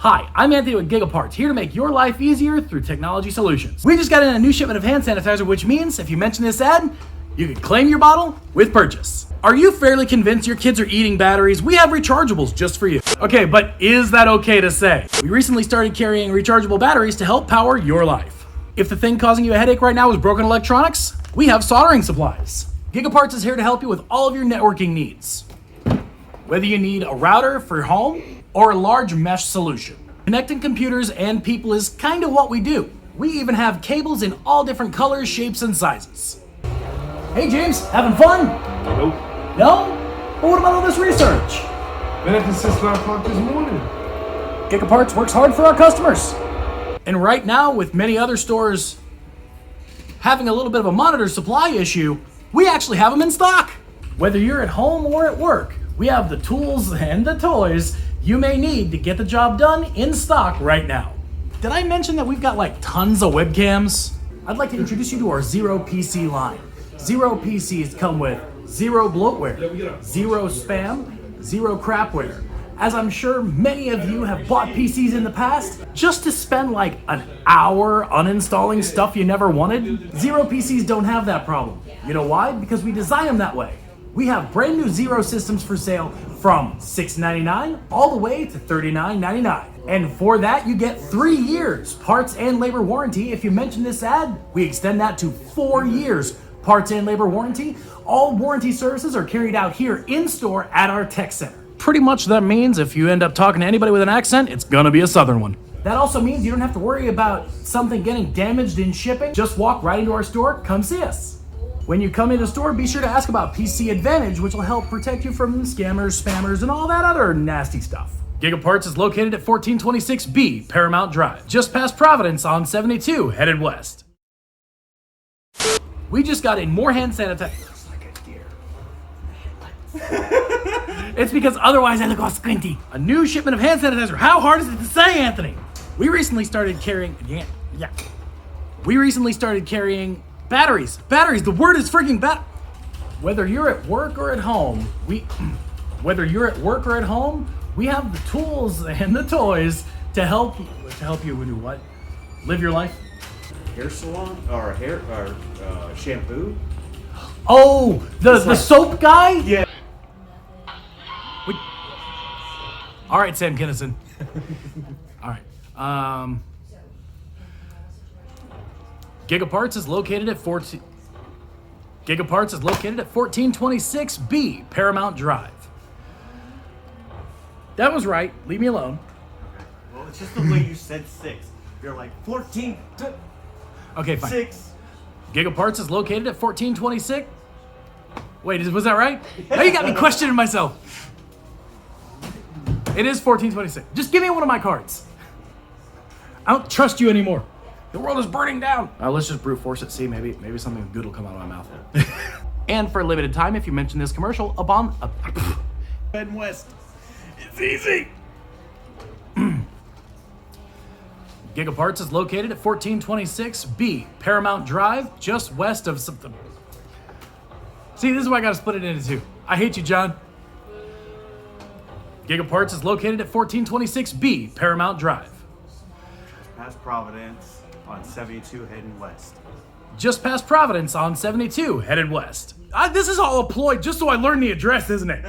Hi, I'm Anthony with GigaParts, here to make your life easier through technology solutions. We just got in a new shipment of hand sanitizer, which means if you mention this ad, you can claim your bottle with purchase. Are you fairly convinced your kids are eating batteries? We have rechargeables just for you. Okay, but is that okay to say? We recently started carrying rechargeable batteries to help power your life. If the thing causing you a headache right now is broken electronics, we have soldering supplies. GigaParts is here to help you with all of your networking needs. Whether you need a router for home or a large mesh solution. Connecting computers and people is kind of what we do. We even have cables in all different colors, shapes, and sizes. Hey James, having fun? Nope. No? Well, what about all this research? Been at this since 9 o'clock this morning. GigaParts works hard for our customers. And right now, with many other stores having a little bit of a monitor supply issue, we actually have them in stock. Whether you're at home or at work, we have the tools and the toys you may need to get the job done in stock right now. Did I mention that we've got like tons of webcams? I'd like to introduce you to our Zero PC line. Zero PCs come with zero bloatware, zero spam, zero crapware. As I'm sure many of you have bought PCs in the past just to spend like an hour uninstalling stuff you never wanted. Zero PCs don't have that problem. You know why? Because we design them that way. We have brand new Zero systems for sale from $699 all the way to $39.99. And for that, you get 3 years parts and labor warranty. If you mention this ad, we extend that to 4 years parts and labor warranty. All warranty services are carried out here in store at our tech center. Pretty much that means if you end up talking to anybody with an accent, it's gonna be a southern one. That also means you don't have to worry about something getting damaged in shipping. Just walk right into our store, come see us. When you come into the store, be sure to ask about PC Advantage, which will help protect you from scammers, spammers, and all that other nasty stuff. GigaParts is located at 1426B Paramount Drive, just past Providence on 72, headed west. We just got in more hand sanitizer. It's because otherwise I look all squinty. A new shipment of hand sanitizer. How hard is it to say, Anthony? We recently started carrying, We recently started carrying batteries. Batteries, the word is freaking Whether you're at work or at home, we have the tools and the toys to help you do what? Live your life? Hair salon or shampoo. Oh, the soap guy? Yeah. All right, Sam Kinnison. All right. GigaParts is located at 1426B Paramount Drive. That was right. Leave me alone. Well, it's just the way you said 6. You're like 14. Okay, fine. 6. GigaParts is located at 1426. Wait, was that right? Now you got me questioning myself. It is 1426. Just give me one of my cards. I don't trust you anymore. The world is burning down. Let's just brute force it. See, maybe something good will come out of my mouth. And for a limited time, if you mention this commercial, Head west. it's easy. GigaParts is located at 1426B Paramount Drive, just west of something. See, this is why I gotta split it into two. I hate you, John. GigaParts is located at 1426B Paramount Drive. Past Providence on 72 heading west. Just past Providence on 72, headed west. This is all a ploy just so I learn the address, isn't it?